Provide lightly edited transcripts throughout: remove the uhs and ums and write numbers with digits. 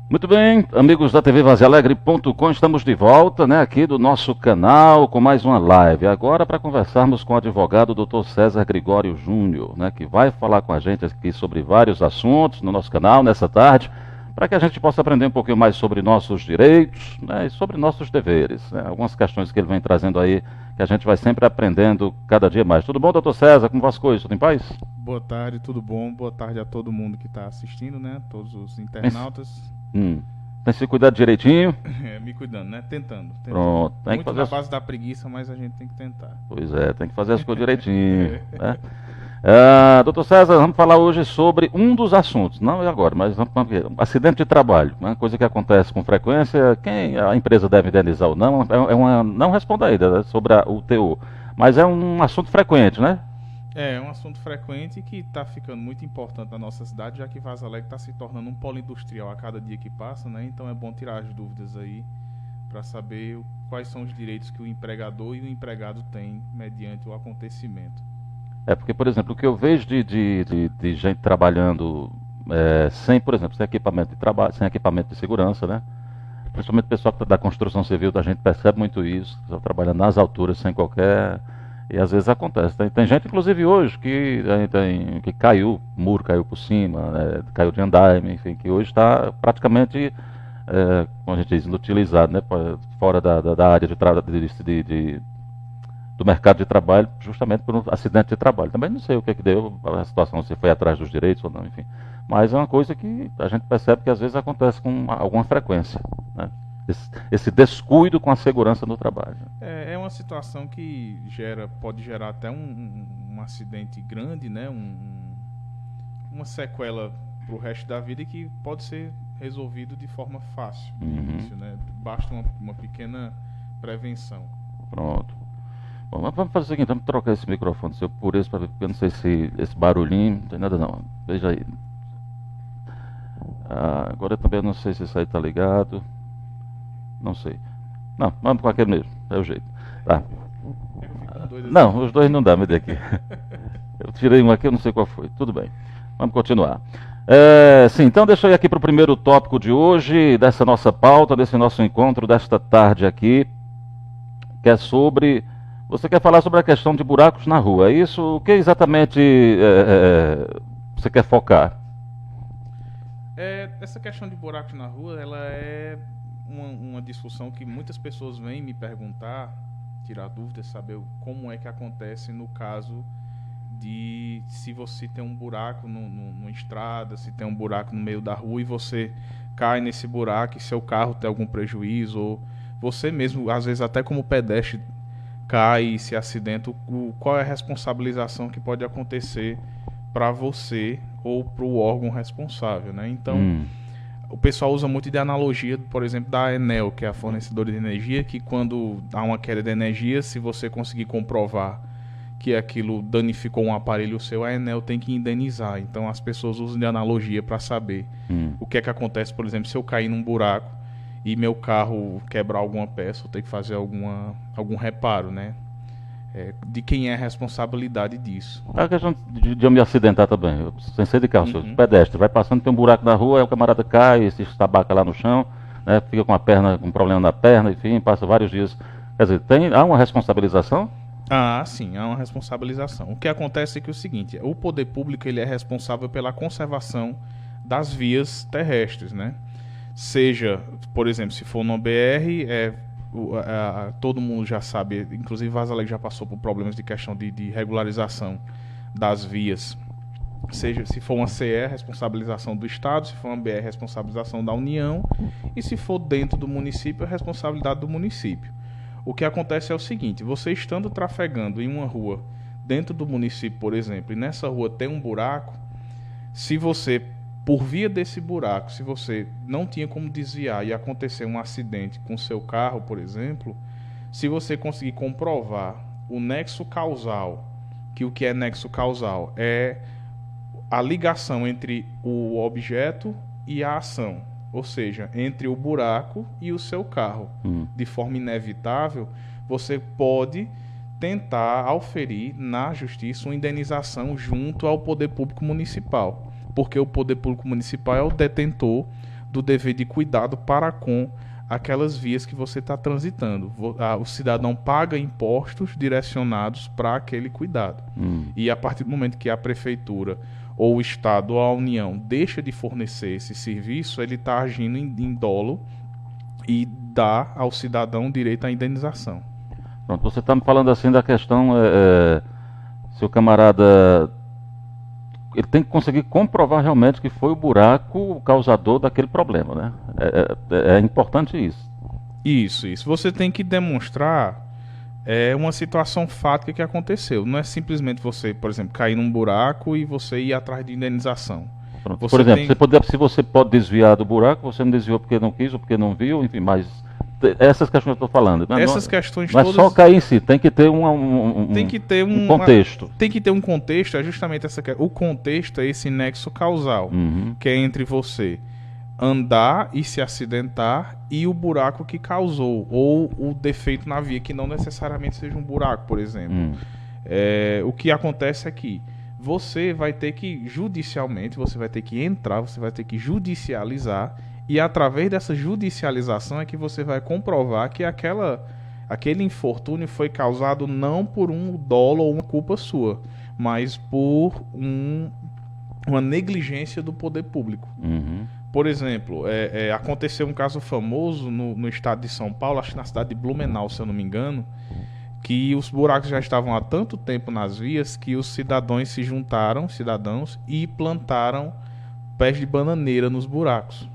Muito bem, amigos da TV Vazialegre.com, estamos de volta, né, aqui do nosso canal com mais uma live. Agora para conversarmos com o advogado Dr. César Gregório Júnior, né, que vai falar com a gente aqui sobre vários assuntos no nosso canal nessa tarde, para que a gente possa aprender um pouquinho mais sobre nossos direitos, né, e sobre nossos deveres, né, algumas questões que ele vem trazendo aí, que a gente vai sempre aprendendo cada dia mais. Tudo bom, Dr. César? Como vão as coisas? Tudo em paz? Boa tarde, tudo bom? Boa tarde a todo mundo que está assistindo, né? Todos os internautas. Tem se cuidado direitinho? Me cuidando, né? Tentando. Pronto. Tem Muito que fazer na base da preguiça, mas a gente tem que tentar. Pois é, tem que fazer as coisas direitinho, né? Doutor César, vamos falar hoje sobre um dos assuntos, não é agora, mas vamos ver, acidente de trabalho, uma coisa que acontece com frequência, quem a empresa deve indenizar ou não, não responda ainda, né, sobre o teor, mas é um assunto frequente, né? É um assunto frequente que está ficando muito importante na nossa cidade, já que Vaza Alegre está se tornando um polo industrial a cada dia que passa, né? Então é bom tirar as dúvidas aí para saber quais são os direitos que o empregador e o empregado têm mediante o acontecimento. É porque, por exemplo, o que eu vejo de gente trabalhando sem, por exemplo, sem equipamento de trabalho, sem equipamento de segurança, né? Principalmente o pessoal da construção civil, a gente percebe muito isso, pessoal trabalhando nas alturas sem qualquer. E às vezes acontece. Tem gente, inclusive hoje, que caiu, o muro caiu por cima, né, caiu de andaime, enfim, que hoje está praticamente, como a gente diz, inutilizado, né, fora da área do mercado de trabalho, justamente por um acidente de trabalho. Também não sei o que é que deu a situação, se foi atrás dos direitos ou não, enfim. Mas é uma coisa que a gente percebe que às vezes acontece com alguma frequência, né? Esse descuido com a segurança no trabalho. É uma situação que pode gerar até um acidente grande, né? Uma sequela para o resto da vida e que pode ser resolvido de forma fácil, de início, né? Basta uma pequena prevenção. Pronto. Bom, mas vamos fazer o seguinte, vamos trocar esse microfone seu por esse, porque eu não sei se esse barulhinho, não tem nada não. Veja aí. Agora eu também não sei se isso aí tá ligado. Não sei. Não, vamos com aquele mesmo, é o jeito. Tá. Não, os dois não dá, me dê aqui. Eu tirei um aqui, eu não sei qual foi. Tudo bem. Vamos continuar. Sim, então deixa eu ir aqui para o primeiro tópico de hoje, dessa nossa pauta, desse nosso encontro, desta tarde aqui, que é sobre. Você quer falar sobre a questão de buracos na rua, é isso? O que exatamente você quer focar? Essa questão de buracos na rua, ela é uma discussão que muitas pessoas vêm me perguntar, tirar dúvidas, saber como é que acontece no caso de se você tem um buraco numa estrada, se tem um buraco no meio da rua e você cai nesse buraco e seu carro tem algum prejuízo, ou você mesmo, às vezes até como pedestre, cai e se acidenta, qual é a responsabilização que pode acontecer para você ou para o órgão responsável, né? Então, o pessoal usa muito de analogia, por exemplo, da Enel, que é a fornecedora de energia, que quando há uma queda de energia, se você conseguir comprovar que aquilo danificou um aparelho seu, a Enel tem que indenizar. Então as pessoas usam de analogia para saber o que é que acontece, por exemplo, se eu cair num buraco e meu carro quebrar alguma peça, eu tenho que fazer algum reparo, né? De quem é a responsabilidade disso. A questão de eu me acidentar também, eu sem ser de carro, pedestre, vai passando, tem um buraco na rua, aí o camarada cai, se estabaca lá no chão, né, fica com com um problema na perna, enfim, passa vários dias. Quer dizer, há uma responsabilização? Sim, há uma responsabilização. O que acontece é que o seguinte, o poder público ele é responsável pela conservação das vias terrestres, né? Seja, por exemplo, se for numa BR, todo mundo já sabe, inclusive Vaza Alegre já passou por problemas de questão de regularização das vias. Seja, se for uma CE, responsabilização do Estado, se for uma BR, responsabilização da União, e se for dentro do município, é responsabilidade do município. O que acontece é o seguinte, você estando trafegando em uma rua dentro do município, por exemplo, e nessa rua tem um buraco, se você, por via desse buraco, se você não tinha como desviar e acontecer um acidente com seu carro, por exemplo, se você conseguir comprovar o nexo causal, que o que é nexo causal é a ligação entre o objeto e a ação, ou seja, entre o buraco e o seu carro, de forma inevitável, você pode tentar auferir na justiça uma indenização junto ao poder público municipal, porque o poder público municipal é o detentor do dever de cuidado para com aquelas vias que você está transitando. O cidadão paga impostos direcionados para aquele cuidado. E a partir do momento que a prefeitura ou o Estado ou a União deixa de fornecer esse serviço, ele está agindo em dolo e dá ao cidadão direito à indenização. Pronto, você está me falando assim da questão, se o camarada, ele tem que conseguir comprovar realmente que foi o buraco o causador daquele problema, né? É importante isso. Isso. Você tem que demonstrar uma situação fática que aconteceu. Não é simplesmente você, por exemplo, cair num buraco e você ir atrás de indenização. Pronto. Por exemplo, se você pode desviar do buraco, você não desviou porque não quis ou porque não viu, enfim, mas essas questões que eu estou falando. Questões não todas... é só cair em si, tem que ter um contexto. Tem que ter um contexto, é justamente o contexto é esse nexo causal, que é entre você andar e se acidentar e o buraco que causou, ou o defeito na via, que não necessariamente seja um buraco, por exemplo. O que acontece é que você vai ter que judicialmente, você vai ter que entrar, você vai ter que judicializar, e através dessa judicialização é que você vai comprovar que aquele infortúnio foi causado não por um dolo ou uma culpa sua, mas por uma negligência do poder público. Por exemplo, aconteceu um caso famoso no estado de São Paulo, acho que na cidade de Blumenau, se eu não me engano, que os buracos já estavam há tanto tempo nas vias que os cidadãos se juntaram, e plantaram pés de bananeira nos buracos.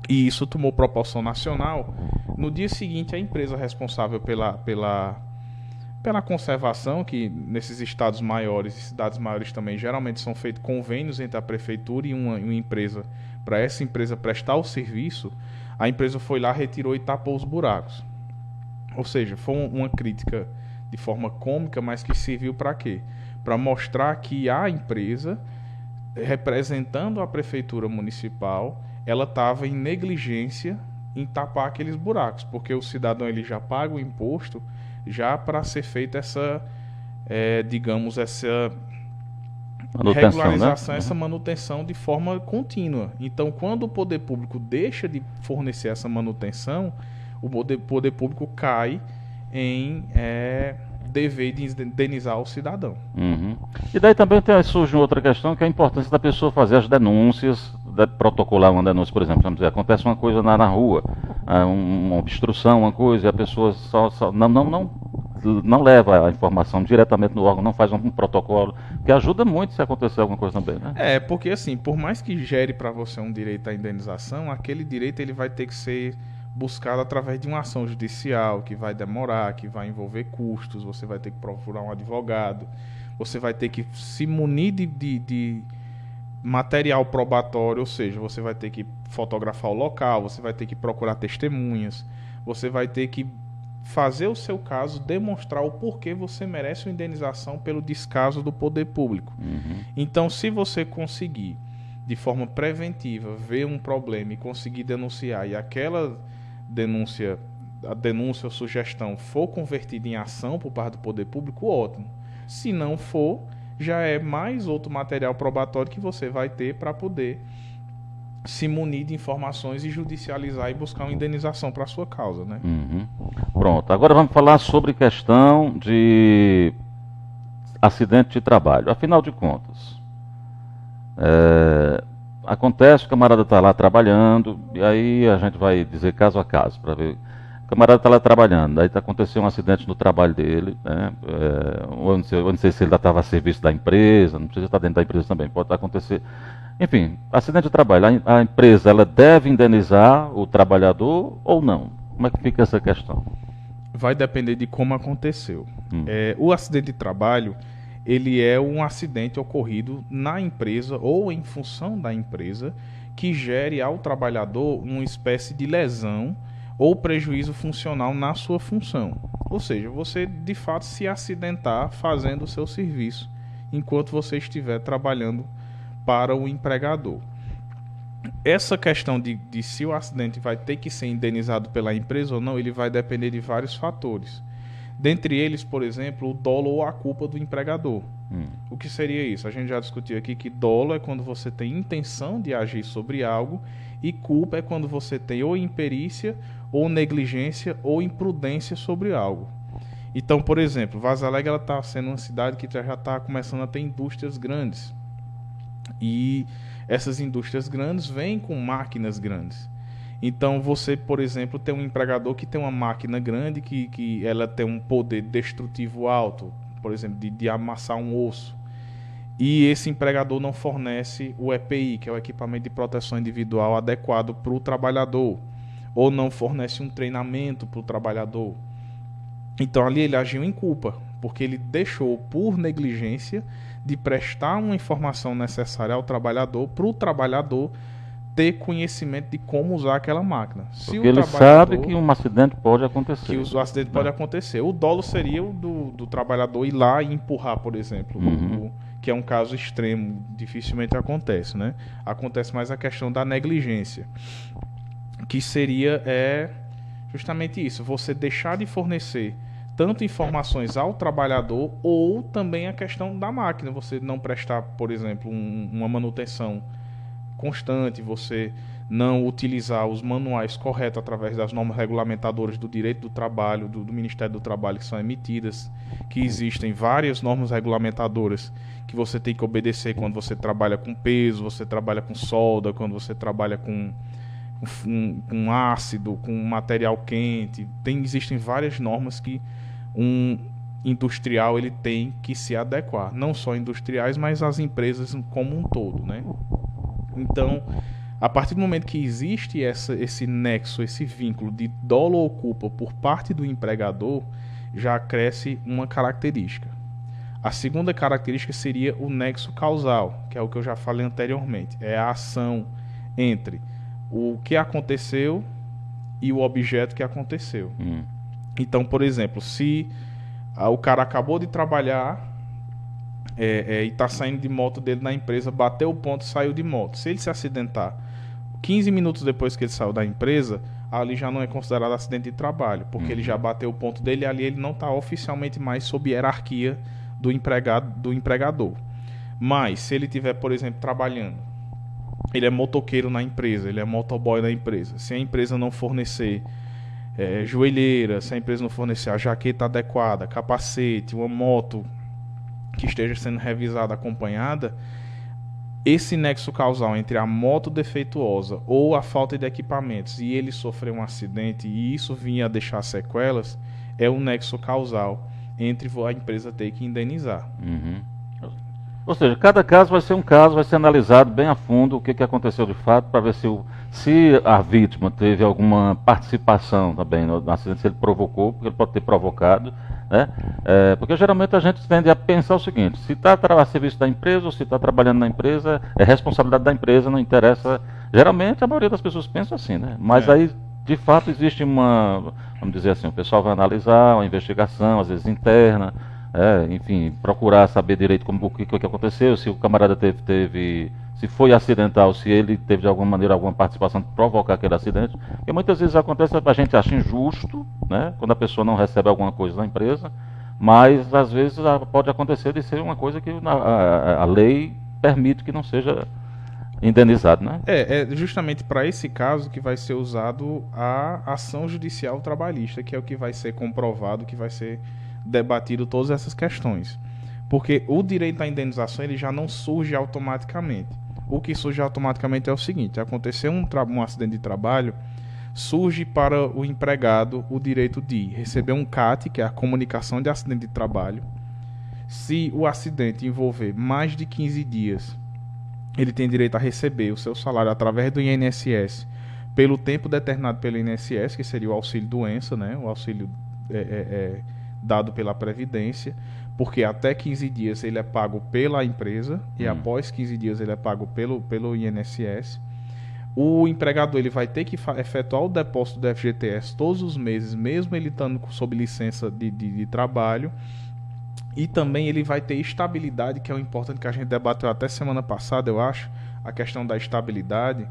E isso tomou proporção nacional. No dia seguinte, a empresa responsável pela conservação, que nesses estados maiores e cidades maiores também geralmente são feitos convênios entre a prefeitura e uma empresa, para essa empresa prestar o serviço, a empresa foi lá, retirou e tapou os buracos. Ou seja, foi uma crítica de forma cômica, mas que serviu para quê? Para mostrar que a empresa, representando a prefeitura municipal, ela estava em negligência em tapar aqueles buracos, porque o cidadão ele já paga o imposto já para ser feita essa regularização, né? Essa manutenção de forma contínua. Então, quando o poder público deixa de fornecer essa manutenção, o poder público cai em dever de indenizar o cidadão. E daí também surge outra questão, que é a importância da pessoa fazer as denúncias, protocolar uma denúncia, por exemplo, vamos dizer, acontece uma coisa na rua, uma obstrução, uma coisa, e a pessoa não leva a informação diretamente no órgão, não faz um protocolo, que ajuda muito se acontecer alguma coisa também, né? Porque assim, por mais que gere para você um direito à indenização, aquele direito ele vai ter que ser buscado através de uma ação judicial, que vai demorar, que vai envolver custos, você vai ter que procurar um advogado, você vai ter que se munir de material probatório, ou seja, você vai ter que fotografar o local, você vai ter que procurar testemunhas, você vai ter que fazer o seu caso, demonstrar o porquê você merece uma indenização pelo descaso do poder público. Então, se você conseguir, de forma preventiva, ver um problema e conseguir denunciar, e aquela a denúncia ou sugestão for convertida em ação por parte do poder público, ótimo. Se não for, já é mais outro material probatório que você vai ter para poder se munir de informações e judicializar e buscar uma indenização para a sua causa, né? Pronto, agora vamos falar sobre questão de acidente de trabalho. Afinal de contas, acontece, o camarada está lá trabalhando, e aí a gente vai dizer caso a caso, para ver. O camarada está lá trabalhando, aí aconteceu um acidente no trabalho dele, né? Eu não sei se ele estava a serviço da empresa, não precisa estar dentro da empresa também, pode acontecer. Enfim, acidente de trabalho, a empresa ela deve indenizar o trabalhador ou não? Como é que fica essa questão? Vai depender de como aconteceu. O acidente de trabalho, ele é um acidente ocorrido na empresa ou em função da empresa que gere ao trabalhador uma espécie de lesão ou prejuízo funcional na sua função. Ou seja, você de fato se acidentar fazendo o seu serviço enquanto você estiver trabalhando para o empregador. Essa questão de se o acidente vai ter que ser indenizado pela empresa ou não, ele vai depender de vários fatores. Dentre eles, por exemplo, o dolo ou a culpa do empregador. O que seria isso? A gente já discutiu aqui que dolo é quando você tem intenção de agir sobre algo e culpa é quando você tem ou imperícia, ou negligência, ou imprudência sobre algo. Então, por exemplo, Vaza Alegre está sendo uma cidade que já está começando a ter indústrias grandes. E essas indústrias grandes vêm com máquinas grandes. Então você, por exemplo, tem um empregador que tem uma máquina grande, que ela tem um poder destrutivo alto, por exemplo, de amassar um osso. E esse empregador não fornece o EPI, que é o equipamento de proteção individual adequado para o trabalhador, ou não fornece um treinamento para o trabalhador. Então ali ele agiu em culpa, porque ele deixou por negligência de prestar uma informação necessária ao trabalhador, para o trabalhador ter conhecimento de como usar aquela máquina. Se porque ele sabe que um acidente pode acontecer. Que o acidente pode acontecer. O dolo seria o do trabalhador ir lá e empurrar, por exemplo, que é um caso extremo, dificilmente acontece, né? Acontece mais a questão da negligência, que seria justamente isso, você deixar de fornecer tanto informações ao trabalhador ou também a questão da máquina, você não prestar, por exemplo, uma manutenção constante, você não utilizar os manuais corretos através das normas regulamentadoras do direito do trabalho, do Ministério do Trabalho, que são emitidas, que existem várias normas regulamentadoras que você tem que obedecer quando você trabalha com peso, você trabalha com solda, quando você trabalha com ácido, com material quente. Existem várias normas que um industrial ele tem que se adequar, não só industriais, mas as empresas como um todo, né? Então, a partir do momento que existe esse nexo, esse vínculo de dolo ou culpa por parte do empregador, já cresce uma característica. A segunda característica seria o nexo causal, que é o que eu já falei anteriormente. É a ação entre o que aconteceu e o objeto que aconteceu. Então, por exemplo, se o cara acabou de trabalhar e está saindo de moto dele na empresa, bateu o ponto e saiu de moto. Se ele se acidentar 15 minutos depois que ele saiu da empresa, ali já não é considerado acidente de trabalho, porque ele já bateu o ponto dele e ali ele não está oficialmente mais sob hierarquia do empregador. Mas, se ele estiver, por exemplo, trabalhando, ele é motoqueiro na empresa, ele é motoboy na empresa, se a empresa não fornecer joelheira, se a empresa não fornecer a jaqueta adequada, capacete, uma moto que esteja sendo revisada, acompanhada, esse nexo causal entre a moto defeituosa ou a falta de equipamentos e ele sofrer um acidente e isso vinha a deixar sequelas, é um nexo causal entre a empresa ter que indenizar. Ou seja, cada caso vai ser um caso, vai ser analisado bem a fundo o que aconteceu de fato, para ver se a vítima teve alguma participação também no acidente, se ele provocou, porque ele pode ter provocado, né? Porque geralmente a gente tende a pensar o seguinte: se está a serviço da empresa ou se está trabalhando na empresa, é responsabilidade da empresa, não interessa. Geralmente a maioria das pessoas pensa assim, né? Mas aí, de fato, existe vamos dizer assim, o pessoal vai analisar uma investigação, às vezes interna, enfim, procurar saber direito o que aconteceu, se o camarada se foi acidental, se ele teve de alguma maneira alguma participação de provocar aquele acidente, porque muitas vezes acontece, a gente acha injusto, né, quando a pessoa não recebe alguma coisa da empresa, mas às vezes pode acontecer de ser uma coisa que a lei permite que não seja indenizado, né? É justamente para esse caso que vai ser usado a ação judicial trabalhista, que é o que vai ser comprovado, que vai ser debatido todas essas questões. Porque o direito à indenização ele já não surge automaticamente. O que surge automaticamente é o seguinte: aconteceu um acidente de trabalho, surge para o empregado o direito de receber um CAT, que é a comunicação de acidente de trabalho. Se o acidente envolver mais de 15 dias, ele tem direito a receber o seu salário através do INSS pelo tempo determinado pelo INSS, que seria o auxílio-doença, né? O auxílio dado pela Previdência, porque até 15 dias ele é pago pela empresa e após 15 dias ele é pago pelo INSS. O empregador ele vai ter que efetuar o depósito do FGTS todos os meses, mesmo ele estando sob licença de trabalho. E também ele vai ter estabilidade, que é o importante, que a gente debateu até semana passada, eu acho, a questão da estabilidade.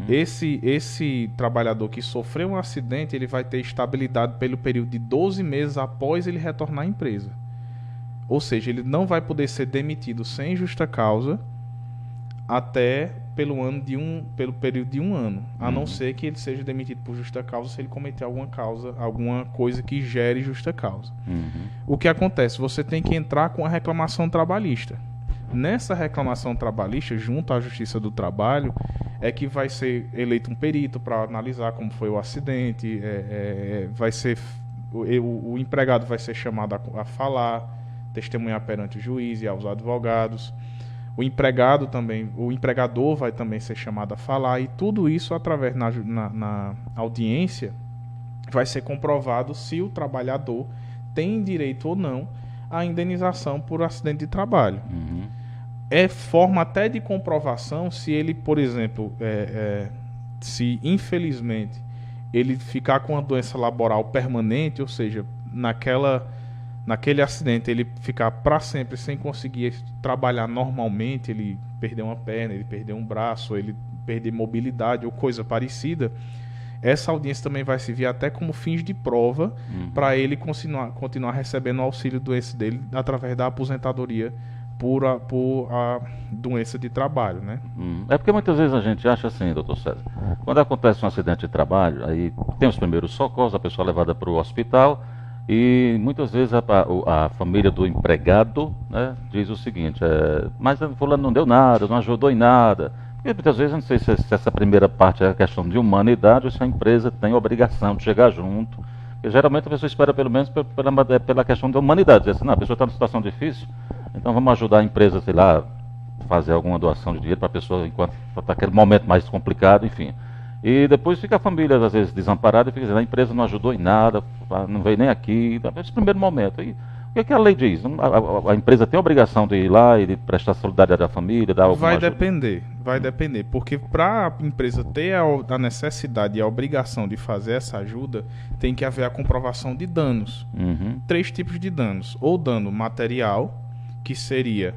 Esse trabalhador que sofreu um acidente, ele vai ter estabilidade pelo período de 12 meses após ele retornar à empresa. Ou seja, ele não vai poder ser demitido sem justa causa até pelo período de um ano, a não ser que ele seja demitido por justa causa se ele cometer alguma coisa que gere justa causa. O que acontece? Você tem que entrar com a reclamação trabalhista. Nessa reclamação trabalhista, junto à Justiça do Trabalho, é que vai ser eleito um perito para analisar como foi o acidente, o empregado vai ser chamado a falar, testemunhar perante o juiz e aos advogados. O empregador vai também ser chamado a falar, e tudo isso através na audiência vai ser comprovado se o trabalhador tem direito ou não à indenização por acidente de trabalho. É forma até de comprovação se ele, por exemplo, se infelizmente ele ficar com uma doença laboral permanente, ou seja, naquele acidente ele ficar para sempre sem conseguir trabalhar normalmente, ele perder uma perna, ele perder um braço, ele perder mobilidade ou coisa parecida, essa audiência também vai servir até como fins de prova para ele continuar recebendo o auxílio doença dele através da aposentadoria por a doença de trabalho, né? É porque muitas vezes a gente acha assim, doutor César, quando acontece um acidente de trabalho, aí tem os primeiros socorros, a pessoa é levada para o hospital, e muitas vezes a família do empregado, né, diz o seguinte, mas fulano não deu nada, não ajudou em nada. Porque muitas vezes eu não sei se essa primeira parte é a questão de humanidade ou se a empresa tem obrigação de chegar junto. Porque geralmente a pessoa espera pelo menos pela questão da humanidade. Diz assim, não, a pessoa está numa situação difícil, então vamos ajudar a empresa, sei lá, fazer alguma doação de dinheiro para a pessoa enquanto está aquele momento mais complicado, enfim. E depois fica a família, às vezes, desamparada e fica dizendo, a empresa não ajudou em nada, não veio nem aqui, nesse primeiro momento. E o que a lei diz? A empresa tem a obrigação de ir lá e de prestar solidariedade à família, dar alguma ajuda? Vai depender, porque para a empresa ter a necessidade e a obrigação de fazer essa ajuda, tem que haver a comprovação de danos. 3 tipos de danos. Ou dano material, que seria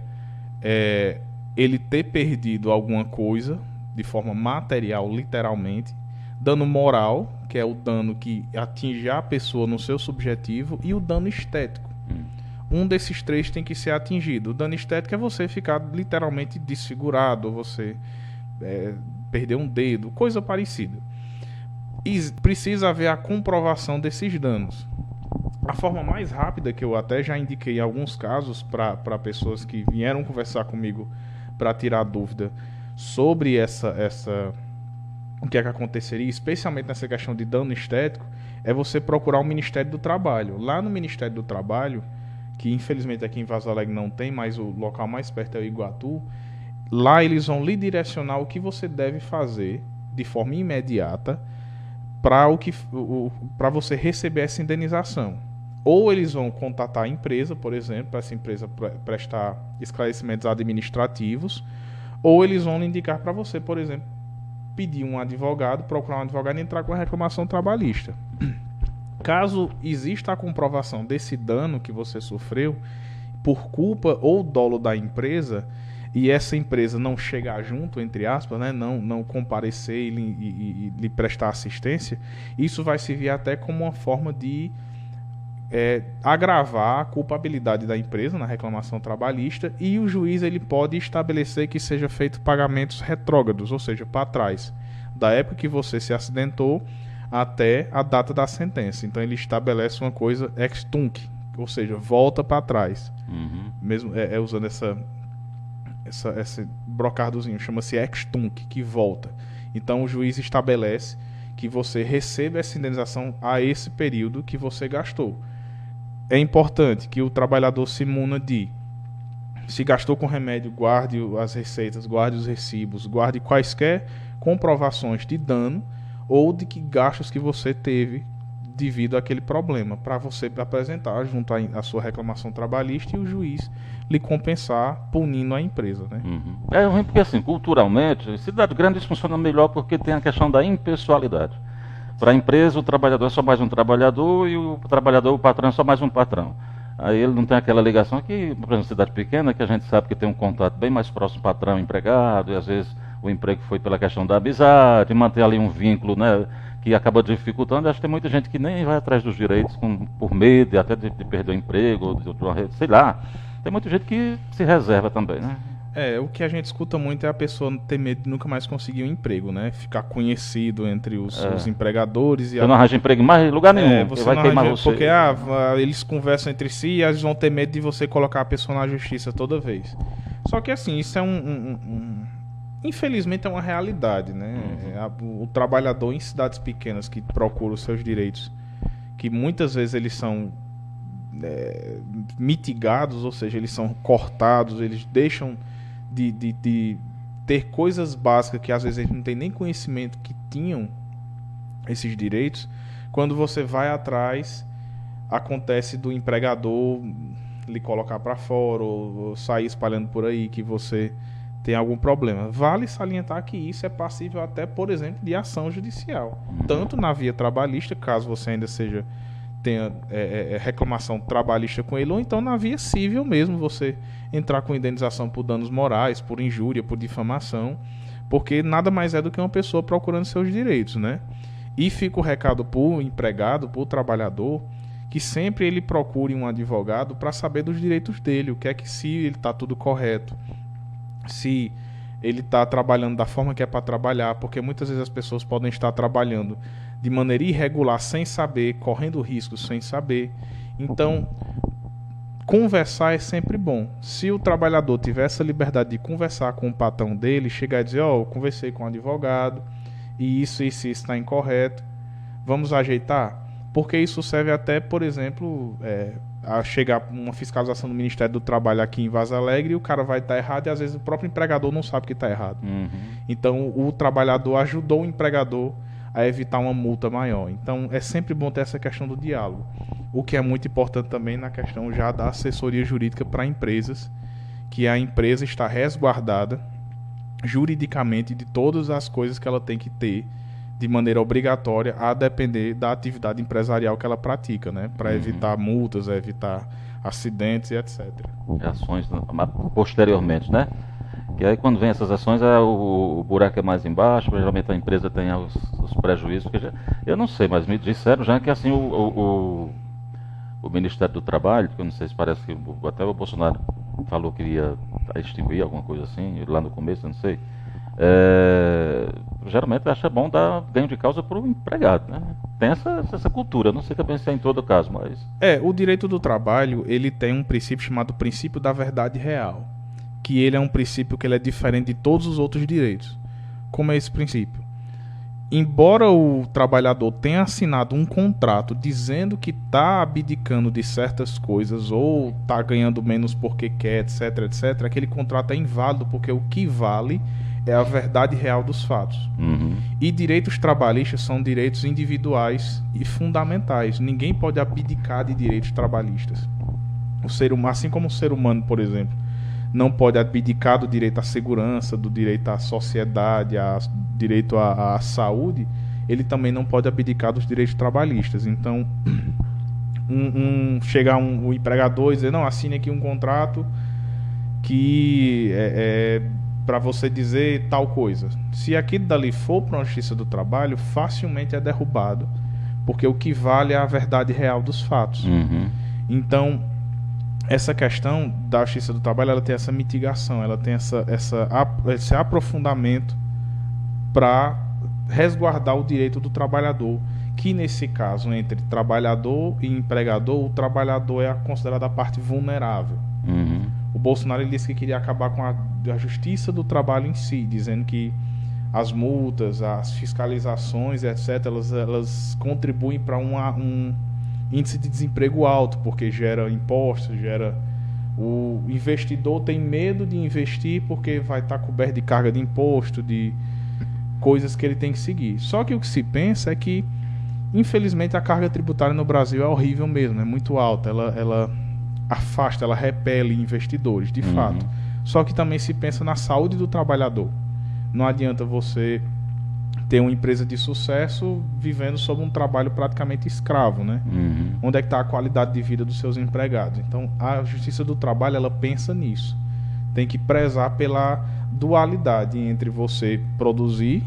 ele ter perdido alguma coisa, de forma material, literalmente. Dano moral, que é o dano que atinge a pessoa no seu subjetivo, e o dano estético. Um desses 3 tem que ser atingido. O dano estético é você ficar literalmente desfigurado, ou você perder um dedo, coisa parecida. E precisa haver a comprovação desses danos. A forma mais rápida, que eu até já indiquei em alguns casos para pessoas que vieram conversar comigo para tirar dúvida sobre o que é que aconteceria, especialmente nessa questão de dano estético, é você procurar o Ministério do Trabalho. Lá no Ministério do Trabalho, que infelizmente aqui em Vaso Alegre não tem, mas o local mais perto é o Iguatu, lá eles vão lhe direcionar o que você deve fazer de forma imediata para você receber essa indenização. Ou eles vão contatar a empresa, por exemplo, para essa empresa prestar esclarecimentos administrativos, ou eles vão indicar para você, por exemplo, pedir um advogado, procurar um advogado e entrar com a reclamação trabalhista. Caso exista a comprovação desse dano que você sofreu por culpa ou dolo da empresa, e essa empresa não chegar junto, entre aspas, né, não comparecer e lhe prestar assistência, isso vai servir até como uma forma de agravar a culpabilidade da empresa na reclamação trabalhista, e o juiz ele pode estabelecer que seja feito pagamentos retrógrados, ou seja, para trás, da época que você se acidentou até a data da sentença. Então ele estabelece uma coisa ex tunc, ou seja, volta para trás. Mesmo usando esse brocardozinho, chama-se ex tunc, que volta. Então o juiz estabelece que você receba essa indenização a esse período que você gastou. É importante que o trabalhador se imuna se gastou com remédio, guarde as receitas, guarde os recibos, guarde quaisquer comprovações de dano ou de que gastos que você teve devido àquele problema, para você apresentar junto à sua reclamação trabalhista e o juiz lhe compensar punindo a empresa, né? É ruim porque, assim, culturalmente, cidades grandes funcionam melhor porque tem a questão da impessoalidade. Para a empresa, o trabalhador é só mais um trabalhador e o patrão é só mais um patrão. Aí ele não tem aquela ligação aqui, por exemplo, cidade pequena, que a gente sabe que tem um contato bem mais próximo patrão-empregado, e às vezes o emprego foi pela questão da amizade, manter ali um vínculo, né, que acaba dificultando. Acho que tem muita gente que nem vai atrás dos direitos por medo, até de perder o emprego, ou de uma rede, sei lá. Tem muita gente que se reserva também, né? O que a gente escuta muito é a pessoa ter medo de nunca mais conseguir um emprego, né? Ficar conhecido entre os empregadores. Você não arranja emprego em mais lugar nenhum, você vai não queimar arranja, você. porque eles conversam entre si e eles vão ter medo de você colocar a pessoa na justiça toda vez. Só que assim, isso é infelizmente é uma realidade, né? O trabalhador em cidades pequenas que procura os seus direitos, que muitas vezes eles são mitigados, ou seja, eles são cortados, eles deixam de ter coisas básicas que às vezes eles não têm nem conhecimento que tinham esses direitos. Quando você vai atrás, acontece do empregador lhe colocar para fora ou sair espalhando por aí que você tem algum problema. Vale salientar que isso é passível até, por exemplo, de ação judicial, tanto na via trabalhista, caso você ainda tenha reclamação trabalhista com ele, ou então na via civil mesmo, você entrar com indenização por danos morais, por injúria, por difamação, porque nada mais é do que uma pessoa procurando seus direitos, né? E fica o recado para o empregado, para o trabalhador, que sempre ele procure um advogado para saber dos direitos dele, o que é que, se ele está tudo correto, se ele está trabalhando da forma que é para trabalhar, porque muitas vezes as pessoas podem estar trabalhando de maneira irregular, sem saber, correndo riscos sem saber. Então, conversar é sempre bom. Se o trabalhador tiver essa liberdade de conversar com o patrão dele, chegar e dizer, eu conversei com um advogado, e isso está incorreto, vamos ajeitar? Porque isso serve até, por exemplo, a chegar uma fiscalização do Ministério do Trabalho aqui em Vaza Alegre e o cara vai estar errado e às vezes o próprio empregador não sabe que está errado. Então o trabalhador ajudou o empregador a evitar uma multa maior. Então é sempre bom ter essa questão do diálogo. O que é muito importante também na questão já da assessoria jurídica para empresas, que a empresa está resguardada juridicamente de todas as coisas que ela tem que ter de maneira obrigatória, a depender da atividade empresarial que ela pratica, né? Para evitar multas, evitar acidentes e etc. Ações posteriormente, né? Que aí quando vem essas ações, o buraco é mais embaixo, geralmente a empresa tem os prejuízos. Eu não sei, mas me disseram já que assim o Ministério do Trabalho, que eu não sei se parece que até o Bolsonaro falou que ia extinguir alguma coisa assim, lá no começo, eu não sei. Geralmente acha bom dar ganho de causa para o empregado, né? Tem essa cultura, não sei também se é em todo caso, mas... O direito do trabalho, ele tem um princípio chamado princípio da verdade real, que ele é um princípio que ele é diferente de todos os outros direitos. Como é esse princípio? Embora o trabalhador tenha assinado um contrato dizendo que está abdicando de certas coisas ou está ganhando menos porque quer, etc, etc, aquele contrato é inválido porque o que vale é a verdade real dos fatos. E direitos trabalhistas são direitos individuais e fundamentais. Ninguém pode abdicar de direitos trabalhistas. O ser humano, assim como o ser humano, por exemplo, não pode abdicar do direito à segurança, do direito à sociedade, direito à saúde, ele também não pode abdicar dos direitos trabalhistas. Então, chegar um empregador e dizer, não, assine aqui um contrato que para você dizer tal coisa. Se aquilo dali for para uma justiça do trabalho, facilmente é derrubado, porque o que vale é a verdade real dos fatos. Então, essa questão da justiça do trabalho, ela tem essa mitigação, ela tem esse aprofundamento para resguardar o direito do trabalhador, que nesse caso, entre trabalhador e empregador, o trabalhador é considerado a parte vulnerável. O Bolsonaro ele disse que queria acabar com a justiça do trabalho em si, dizendo que as multas, as fiscalizações, etc., elas contribuem para um índice de desemprego alto, porque gera impostos, o investidor tem medo de investir porque vai estar coberto de carga de imposto, de coisas que ele tem que seguir. Só que o que se pensa é que, infelizmente, a carga tributária no Brasil é horrível mesmo, é muito alta, ela afasta, ela repele investidores, de fato. Só que também se pensa na saúde do trabalhador. Não adianta você ter uma empresa de sucesso vivendo sob um trabalho praticamente escravo, né? Onde é que está a qualidade de vida dos seus empregados? Então, a Justiça do Trabalho, ela pensa nisso. Tem que prezar pela dualidade entre você produzir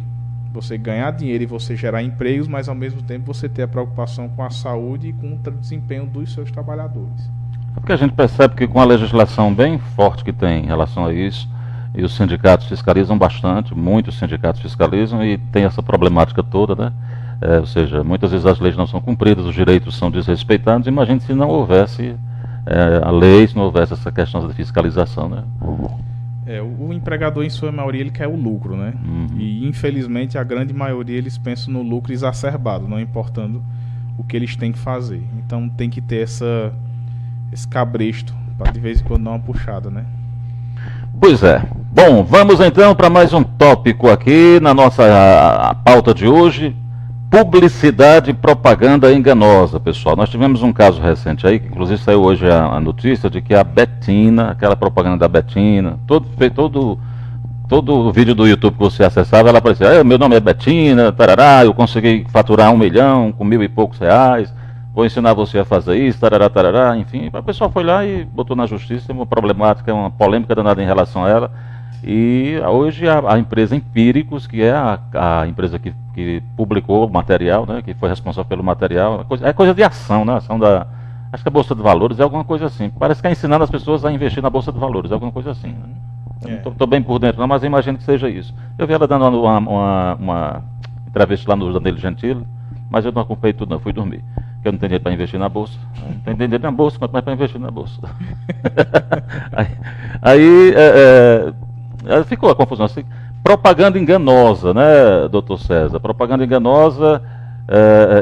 Você ganhar dinheiro e você gerar empregos, mas ao mesmo tempo você ter a preocupação com a saúde e com o desempenho dos seus trabalhadores. É porque a gente percebe que com a legislação bem forte que tem em relação a isso, e os sindicatos fiscalizam bastante, muitos sindicatos fiscalizam e tem essa problemática toda, né? Ou seja, muitas vezes as leis não são cumpridas, os direitos são desrespeitados. Imagine se não houvesse a lei, se não houvesse essa questão da fiscalização, né? O empregador, em sua maioria, ele quer o lucro, né? E, infelizmente, a grande maioria, eles pensam no lucro exacerbado, não importando o que eles têm que fazer. Então, tem que ter esse cabresto, para de vez em quando dar uma puxada, né? Pois é. Bom, vamos então para mais um tópico aqui na nossa a pauta de hoje. Publicidade e propaganda enganosa, pessoal. Nós tivemos um caso recente aí, que inclusive saiu hoje a notícia de que a Betina, aquela propaganda da Betina, todo o vídeo do YouTube que você acessava, ela aparecia, meu nome é Betina, tarará, eu consegui faturar 1 milhão com 1.000 e poucos reais, vou ensinar você a fazer isso, tarará, tarará, enfim. O pessoal foi lá e botou na justiça uma problemática, uma polêmica danada em relação a ela. E hoje a empresa Empíricos, que é a empresa que publicou o material, né, que foi responsável pelo material, é coisa de ação, né, acho que a Bolsa de Valores é alguma coisa assim. Parece que é ensinando as pessoas a investir na Bolsa de Valores, é alguma coisa assim. Né? Não estou bem por dentro não, mas eu imagino que seja isso. Eu vi ela dando uma entrevista lá no Danilo Gentili, mas eu não acompanhei tudo não, fui dormir. Porque eu não tenho dinheiro para investir na Bolsa. Não tenho dinheiro na Bolsa, quanto mais para investir na Bolsa. aí ficou a confusão assim. Propaganda enganosa, né, doutor César? Propaganda enganosa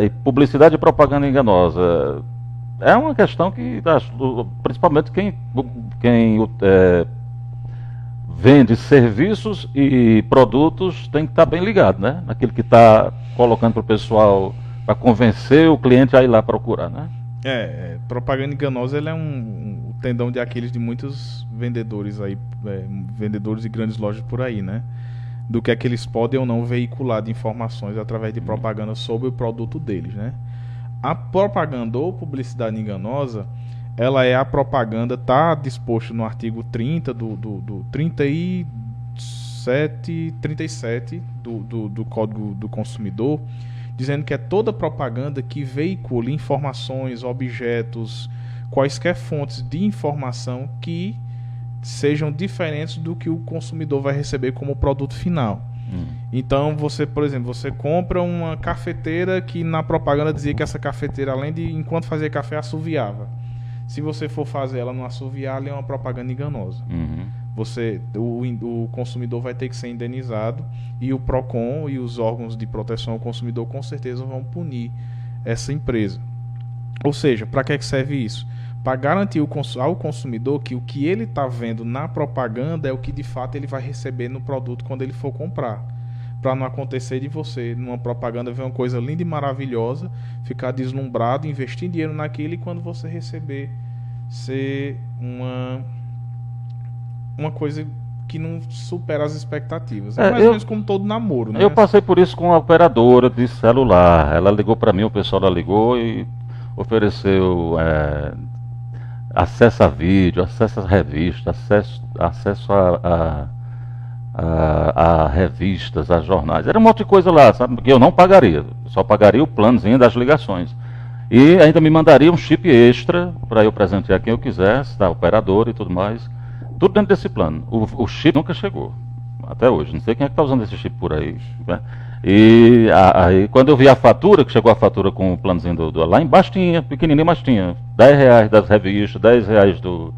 e publicidade e propaganda enganosa. É uma questão que, principalmente quem vende serviços e produtos tem que estar bem ligado, né? Naquilo que está colocando para o pessoal, para convencer o cliente a ir lá procurar, né? Propaganda enganosa, ele é um tendão de Aquiles de muitos vendedores aí, vendedores de grandes lojas por aí, né? Do que é que eles podem ou não veicular de informações através de propaganda sobre o produto deles, né? A propaganda ou publicidade enganosa, ela é a propaganda, está disposto no artigo 30 do 37 do Código do Consumidor, dizendo que é toda propaganda que veicule informações, objetos, quaisquer fontes de informação que sejam diferentes do que o consumidor vai receber como produto final. Então, você, por exemplo, você compra uma cafeteira que na propaganda dizia que essa cafeteira, além de, enquanto fazia café, assoviava. Se você for fazer ela não assoviar, ela é uma propaganda enganosa. O consumidor vai ter que ser indenizado e o PROCON e os órgãos de proteção ao consumidor com certeza vão punir essa empresa. Ou seja, para que serve isso? Para garantir ao consumidor que o que ele está vendo na propaganda é o que de fato ele vai receber no produto quando ele for comprar. Para não acontecer de você, numa propaganda, ver uma coisa linda e maravilhosa, ficar deslumbrado, investir dinheiro naquilo e quando você receber, ser uma coisa que não supera as expectativas. É mais ou menos como todo namoro, né? Eu passei por isso com uma operadora de celular. Ela ligou para mim, o pessoal da ligou e ofereceu acesso a vídeo, acesso a revista, acesso a revistas, a jornais. Era um monte de coisa lá, sabe? Que eu não pagaria. Só pagaria o planozinho das ligações. E ainda me mandaria um chip extra para eu presentear quem eu quisesse, da operadora e tudo mais. Tudo dentro desse plano. O chip nunca chegou. Até hoje. Não sei quem é que está usando esse chip por aí. Né? E aí, quando eu vi a fatura, que chegou a fatura com o planozinho lá embaixo tinha, pequenininho, mas tinha R$10 das revistas, R$10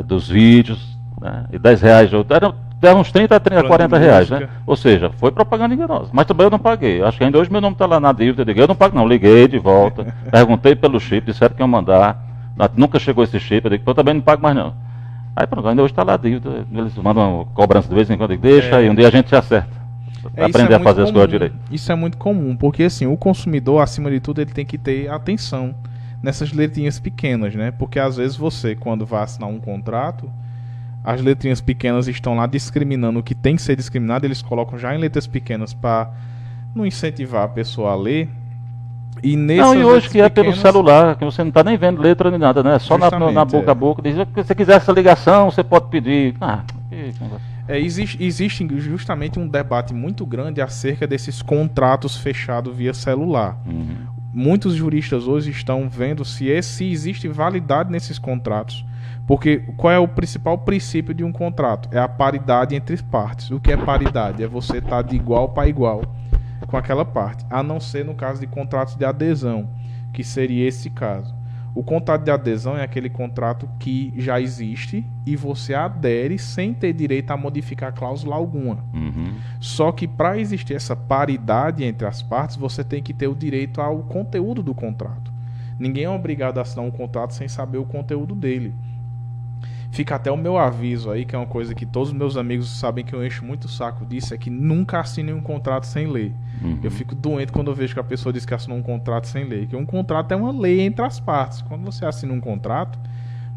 dos vídeos, né? E R$10 eram uns 30 a 40 reais, né? Ou seja, foi propaganda enganosa. Mas também eu não paguei. Acho que ainda hoje meu nome está lá na dívida. Eu digo, eu não pago não. Liguei de volta, perguntei pelo chip, disseram que iam mandar. Nunca chegou esse chip, eu digo, eu também não pago mais não. Aí pronto, ainda hoje está lá a dívida. Eles mandam uma cobrança de vez em quando. Eu digo, deixa aí, um dia a gente se acerta. Aprender a fazer as coisas direito. Isso é muito comum, porque assim, o consumidor, acima de tudo, ele tem que ter atenção nessas letrinhas pequenas, né? Porque às vezes você, quando vai assinar um contrato, as letrinhas pequenas estão lá discriminando o que tem que ser discriminado, eles colocam já em letras pequenas para não incentivar a pessoa a ler. E hoje que é pelo celular, que você não está nem vendo letra nem nada, né? Só na boca a boca. Diz que se você quiser essa ligação, você pode pedir. Existe justamente um debate muito grande acerca desses contratos fechados via celular. Muitos juristas hoje estão vendo se existe validade nesses contratos. Porque qual é o principal princípio de um contrato? É a paridade entre partes. O que é paridade? É você estar de igual para igual com aquela parte. A não ser no caso de contratos de adesão, que seria esse caso. O contrato de adesão é aquele contrato que já existe e você adere sem ter direito a modificar cláusula alguma. Só que para existir essa paridade entre as partes, você tem que ter o direito ao conteúdo do contrato. Ninguém é obrigado a assinar um contrato sem saber o conteúdo dele. Fica até o meu aviso aí, que é uma coisa que todos os meus amigos sabem que eu encho muito o saco disso, é que nunca assinem um contrato sem ler. Eu fico doente quando eu vejo que a pessoa diz que assinou um contrato sem ler. Que um contrato é uma lei entre as partes. Quando você assina um contrato,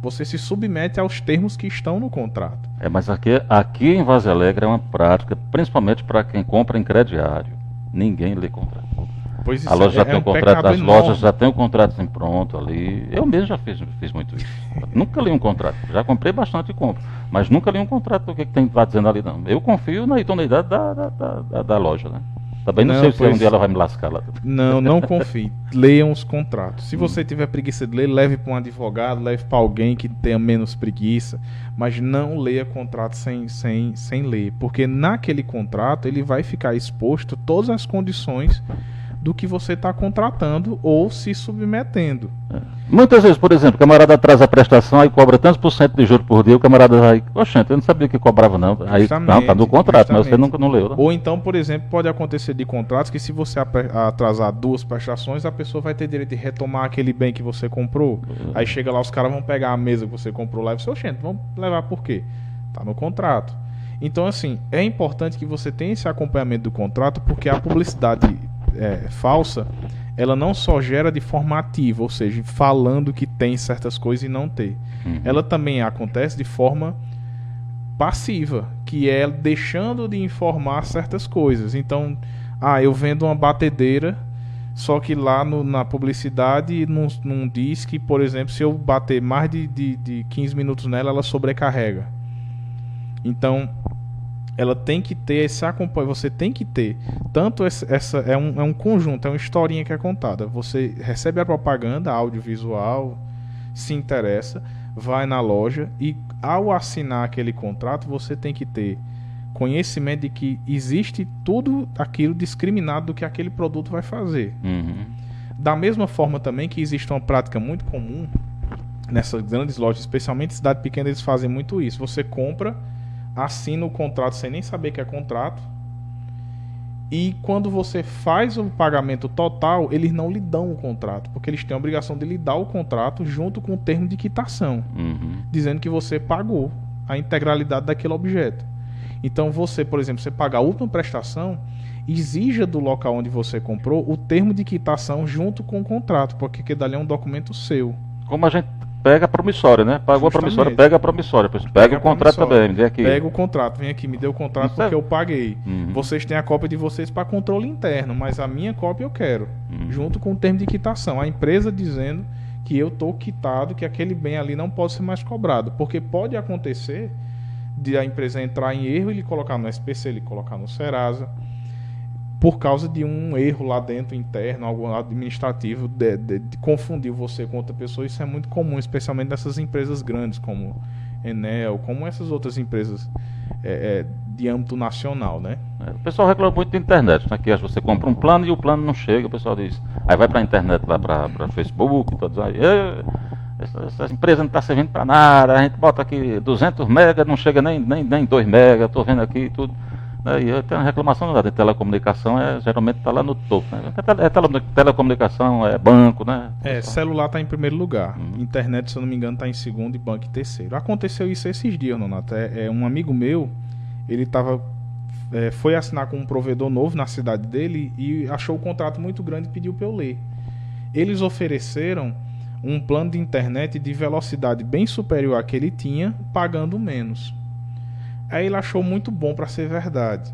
você se submete aos termos que estão no contrato. Mas aqui em Vaza Alegre é uma prática, principalmente para quem compra em crediário. Ninguém lê contrato. Pois A loja já tem um o contrato, pecado as enorme. lojas já tem o contrato assim pronto ali. Eu mesmo já fiz muito isso. Nunca li um contrato. Já comprei bastante e compro. Mas nunca li um contrato do que tem lá dizendo ali, não. Eu confio na idoneidade da loja, né? Também não sei se um dia ela vai me lascar lá. Não confie. Leiam os contratos. Se você tiver preguiça de ler, leve para um advogado, leve para alguém que tenha menos preguiça. Mas não leia contrato sem ler. Porque naquele contrato ele vai ficar exposto a todas as condições do que você está contratando ou se submetendo. Muitas vezes, por exemplo, o camarada atrasa a prestação, aí cobra tantos por cento de juros por dia, o camarada vai, oxente, eu não sabia que cobrava não. Aí não, tá no contrato, mas você nunca não leu, né? Ou então, por exemplo, pode acontecer de contratos que se você atrasar 2 prestações, a pessoa vai ter direito de retomar aquele bem que você comprou. Aí chega lá, os caras vão pegar a mesa que você comprou lá e você, oxente, vamos levar por quê? Tá no contrato. Então, assim, é importante que você tenha esse acompanhamento do contrato, porque a publicidade falsa, ela não só gera de forma ativa, ou seja, falando que tem certas coisas e não ter. Ela também acontece de forma passiva, que é deixando de informar certas coisas. Então, eu vendo uma batedeira, só que lá na publicidade não diz que, por exemplo, se eu bater mais de 15 minutos nela, ela sobrecarrega. Então, ela tem que ter esse acompanhamento, você tem que ter. Tanto essa é um conjunto, é uma historinha que é contada. Você recebe a propaganda audiovisual, se interessa, vai na loja e ao assinar aquele contrato, você tem que ter conhecimento de que existe tudo aquilo discriminado do que aquele produto vai fazer. Da mesma forma também que existe uma prática muito comum nessas grandes lojas, especialmente em cidade pequena, eles fazem muito isso. Você compra, assina o contrato sem nem saber que é contrato, e quando você faz o pagamento total, eles não lhe dão o contrato, porque eles têm a obrigação de lhe dar o contrato junto com o termo de quitação, dizendo que você pagou a integralidade daquele objeto. Então você, por exemplo, você paga a última prestação, exija do local onde você comprou o termo de quitação junto com o contrato, porque aquele dali é um documento seu. Como a gente pega a promissória, né? Pagou a promissória, pega a promissória. Pega o contrato também, me dê aqui. Pega o contrato, vem aqui, me dê o contrato porque eu paguei. Vocês têm a cópia de vocês para controle interno, mas a minha cópia eu quero, junto com o termo de quitação. A empresa dizendo que eu estou quitado, que aquele bem ali não pode ser mais cobrado, porque pode acontecer de a empresa entrar em erro e ele colocar no SPC, ele colocar no Serasa, por causa de um erro lá dentro interno, algo administrativo, de confundir você com outra pessoa. Isso é muito comum, especialmente nessas empresas grandes como Enel, como essas outras empresas de âmbito nacional, né? O pessoal reclama muito da internet, né? Que você compra um plano e o plano não chega, o pessoal diz, aí vai para a internet, lá para Facebook, todos aí, essa empresa não está servindo para nada, a gente bota aqui 200 mega, não chega nem 2 mega, estou vendo aqui tudo. E tem uma reclamação de telecomunicação, geralmente está lá no topo, né? Telecomunicação, é banco, né? Celular está em primeiro lugar, internet, se eu não me engano, está em segundo e banco em terceiro. Aconteceu isso esses dias, Nonato. Um amigo meu, ele foi assinar com um provedor novo na cidade dele e achou o contrato muito grande e pediu para eu ler. Eles ofereceram um plano de internet de velocidade bem superior à que ele tinha, pagando menos. Aí ele achou muito bom para ser verdade.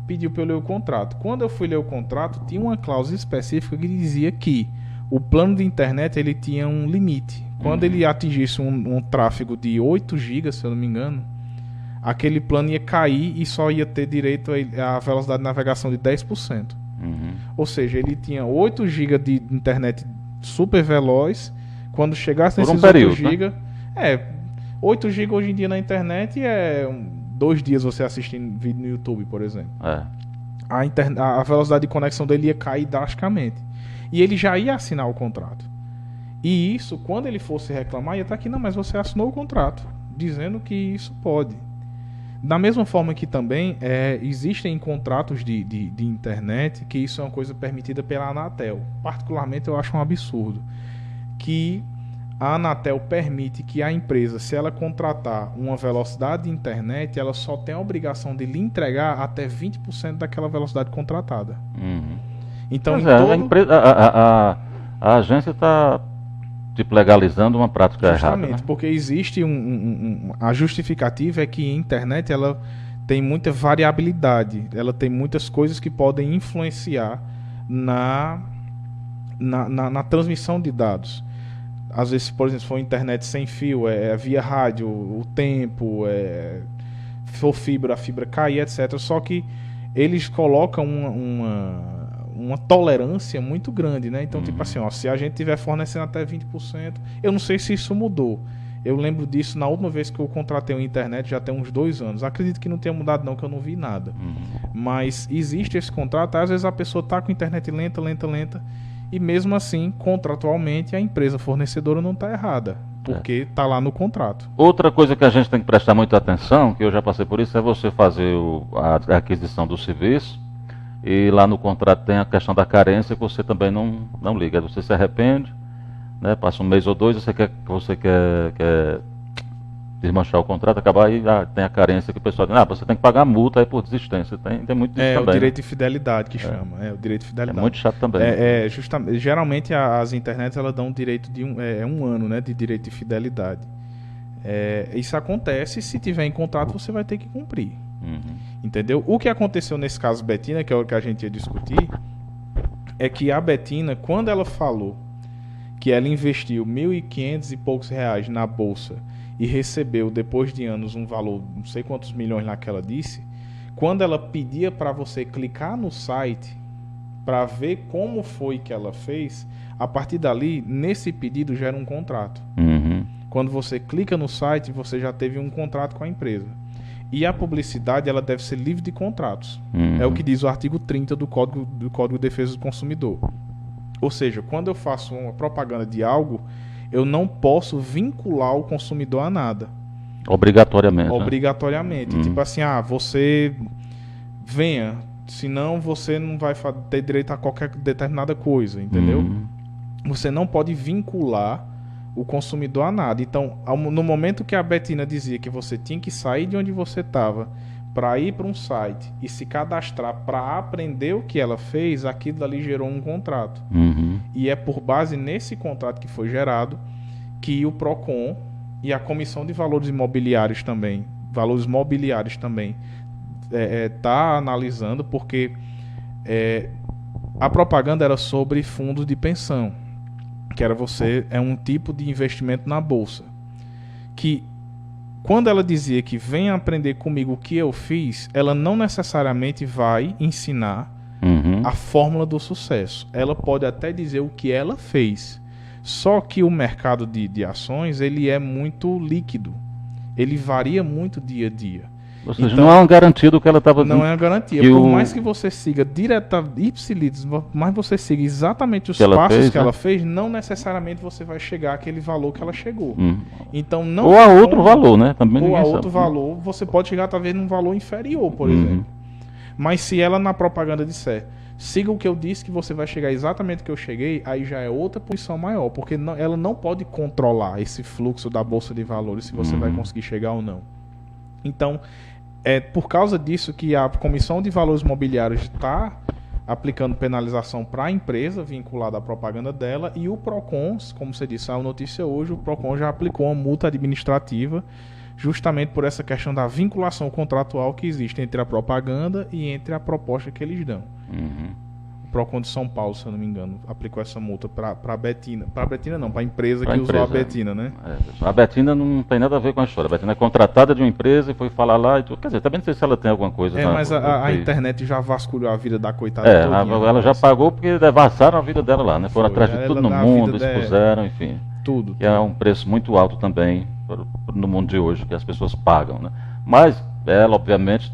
Pediu para eu ler o contrato. Quando eu fui ler o contrato, tinha uma cláusula específica que dizia que o plano de internet ele tinha um limite. Quando ele atingisse um tráfego de 8 GB, se eu não me engano, aquele plano ia cair e só ia ter direito à velocidade de navegação de 10%. Ou seja, ele tinha 8 GB de internet super veloz. Quando chegasse nesses 8 GB... né? 8 GB hoje em dia na internet 2 dias você assistindo vídeo no YouTube, por exemplo. A velocidade de conexão dele ia cair drasticamente. E ele já ia assinar o contrato. E isso, quando ele fosse reclamar, ia estar aqui, não, mas você assinou o contrato, dizendo que isso pode. Da mesma forma que também existem contratos de internet que isso é uma coisa permitida pela Anatel. Particularmente eu acho um absurdo. Que a Anatel permite que a empresa, se ela contratar uma velocidade de internet, ela só tem a obrigação de lhe entregar até 20% daquela velocidade contratada. Então, a agência está legalizando uma prática errada. Justamente, né? Porque existe a justificativa é que a internet ela tem muita variabilidade, ela tem muitas coisas que podem influenciar na transmissão de dados. Às vezes, por exemplo, se for internet sem fio, via rádio, o tempo, se for fibra, a fibra cair, etc. Só que eles colocam uma tolerância muito grande, né? Então, tipo assim, se a gente tiver fornecendo até 20%, eu não sei se isso mudou. Eu lembro disso na última vez que eu contratei uma internet, já tem uns 2 anos. Acredito que não tenha mudado não, que eu não vi nada. Mas existe esse contrato, às vezes a pessoa está com internet lenta, e mesmo assim, contratualmente, a empresa fornecedora não está errada, porque está lá no contrato. Outra coisa que a gente tem que prestar muita atenção, que eu já passei por isso, é você fazer a aquisição do serviço, e lá no contrato tem a questão da carência, que você também não liga. Você se arrepende, né, passa 1 mês ou 2, você quer desmanchar o contrato, acabar aí, tem a carência que o pessoal diz, você tem que pagar multa aí por desistência. Tem muito disso também. O direito de fidelidade que chama. O direito de fidelidade. É muito chato também. Justamente, geralmente as internets elas dão direito de 1 ano, né, de direito de fidelidade. Isso acontece, se tiver em contrato você vai ter que cumprir. Entendeu? O que aconteceu nesse caso Betina, que é o que a gente ia discutir, é que a Betina, quando ela falou que ela investiu 1.500 e poucos reais na bolsa e recebeu, depois de anos, um valor, não sei quantos milhões lá que ela disse, quando ela pedia para você clicar no site para ver como foi que ela fez, a partir dali, nesse pedido já era um contrato. Quando você clica no site, você já teve um contrato com a empresa. E a publicidade, ela deve ser livre de contratos. É o que diz o artigo 30 do Código de Defesa do Consumidor. Ou seja, quando eu faço uma propaganda de algo, eu não posso vincular o consumidor a nada. Obrigatoriamente. Obrigatoriamente. Tipo assim, você venha, senão você não vai ter direito a qualquer determinada coisa, entendeu? Você não pode vincular o consumidor a nada. Então, no momento que a Betina dizia que você tinha que sair de onde você estava para ir para um site e se cadastrar para aprender o que ela fez, aquilo ali gerou um contrato. E é por base nesse contrato que foi gerado que o PROCON e a Comissão de Valores Mobiliários também está analisando, porque a propaganda era sobre fundos de pensão, que era um tipo de investimento na bolsa, que quando ela dizia que venha aprender comigo o que eu fiz, ela não necessariamente vai ensinar a fórmula do sucesso. Ela pode até dizer o que ela fez. Só que o mercado de ações, ele é muito líquido. Ele varia muito dia a dia. Ou seja, então, não é uma garantia do que ela estava dizendo. Não é uma garantia. Por mais que você siga mais você siga exatamente os passos que ela fez, não necessariamente você vai chegar àquele valor que ela chegou. Então, não ou a outro valor, né? Também ou a outro valor, você pode chegar talvez num valor inferior, por exemplo. Mas se ela na propaganda disser, siga o que eu disse que você vai chegar exatamente o que eu cheguei, aí já é outra posição maior, porque ela não pode controlar esse fluxo da bolsa de valores, se você vai conseguir chegar ou não. Então, é por causa disso que a Comissão de Valores Mobiliários está aplicando penalização para a empresa vinculada à propaganda dela, e o PROCON, como você disse, a notícia hoje, o PROCON já aplicou uma multa administrativa justamente por essa questão da vinculação contratual que existe entre a propaganda e entre a proposta que eles dão. Procon de São Paulo, se eu não me engano, aplicou essa multa para Betina. Para Betina não, para a empresa Pra que usou a empresa, Betina, né? A Betina não tem nada a ver com a história. A Betina é contratada de uma empresa e foi falar lá e tudo. Quer dizer, também não sei se ela tem alguma coisa. Mas a internet já vasculhou a vida da coitada todinha, ela já pagou porque devassaram a vida dela lá, né? Foram atrás de Ela tudo no dá a mundo, vida dela. expuseram, enfim. Tudo. Que é um preço muito alto também no mundo de hoje, que as pessoas pagam, né? Mas ela, obviamente,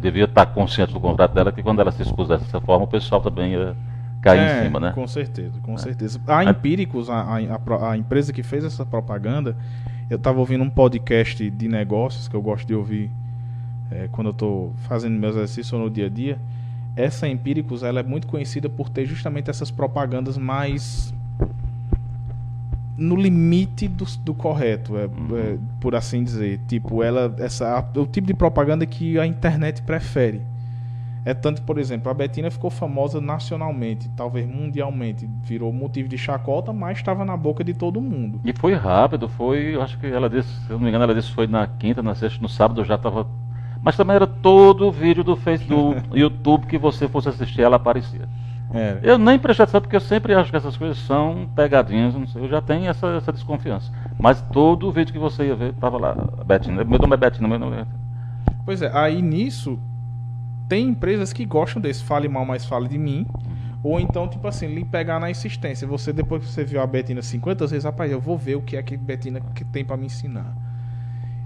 devia estar consciente do contrato dela, que quando ela se expusesse dessa forma, o pessoal também ia cair em cima, né? Com certeza, com certeza. A Empíricos, a empresa que fez essa propaganda, eu estava ouvindo um podcast de negócios que eu gosto de ouvir quando eu estou fazendo meus exercícios no dia a dia. Essa Empíricos, ela é muito conhecida por ter justamente essas propagandas mais no limite do correto, por assim dizer. Tipo, o tipo de propaganda que a internet prefere. É tanto, por exemplo, a Betina ficou famosa nacionalmente, talvez mundialmente, virou motivo de chacota, mas estava na boca de todo mundo. E foi rápido, eu acho que ela disse, se eu não me engano, ela disse que foi na quinta, na sexta, no sábado já estava. Mas também era todo o vídeo do Facebook, do YouTube que você fosse assistir, ela aparecia. Eu nem prestei atenção porque eu sempre acho que essas coisas são pegadinhas, não sei, eu já tenho essa desconfiança. Mas todo o vídeo que você ia ver estava lá, Betina. Meu nome é Betina, meu nome é. Pois é, aí nisso tem empresas que gostam desse fale mal, mas fale de mim. Ou então, tipo assim, lhe pegar na insistência. Você, depois que você viu a Betina 50 vezes, rapaz, eu vou ver o que é que Betina que tem pra me ensinar.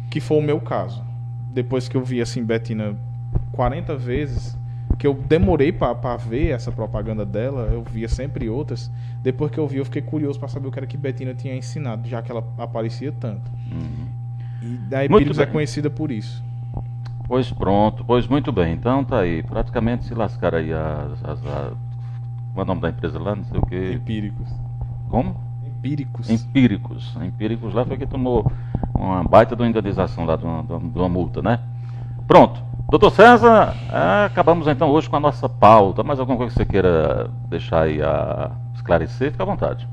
Que foi o meu caso. Depois que eu vi, assim, Betina 40 vezes, que eu demorei pra ver essa propaganda dela, eu via sempre outras. Depois que eu vi, eu fiquei curioso pra saber o que era que Betina tinha ensinado, já que ela aparecia tanto. E a Empíricos é conhecida por isso. Pois pronto, pois muito bem. Então tá aí, praticamente se lascaram aí como é o nome da empresa lá? Não sei o que. Empíricos. Como? Empíricos. Empíricos lá foi que tomou uma baita de uma indenização lá, de uma multa, né? Pronto. Doutor César, acabamos então hoje com a nossa pauta. Mais alguma coisa que você queira deixar aí a esclarecer? Fica à vontade.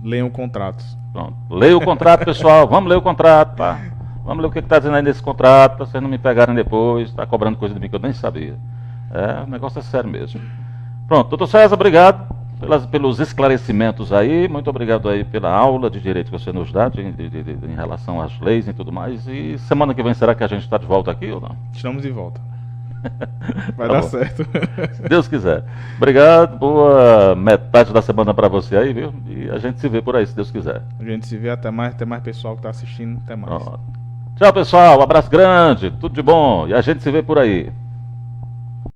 Leiam contratos. Pronto. Leia o contrato, pessoal. Vamos ler o contrato, tá? Vamos ler o que está dizendo aí nesse contrato, para vocês não me pegarem depois, está cobrando coisa de mim que eu nem sabia. O negócio é sério mesmo. Pronto, doutor César, obrigado pelos esclarecimentos aí, muito obrigado aí pela aula de direito que você nos dá em relação às leis e tudo mais. E semana que vem será que a gente está de volta aqui ou não? Estamos de volta. Vai dar certo. Se Deus quiser. Obrigado, boa metade da semana para você aí, viu? E a gente se vê por aí, se Deus quiser. A gente se vê, até mais pessoal que está assistindo, até mais. Tchau, pessoal, um abraço grande, tudo de bom, e a gente se vê por aí.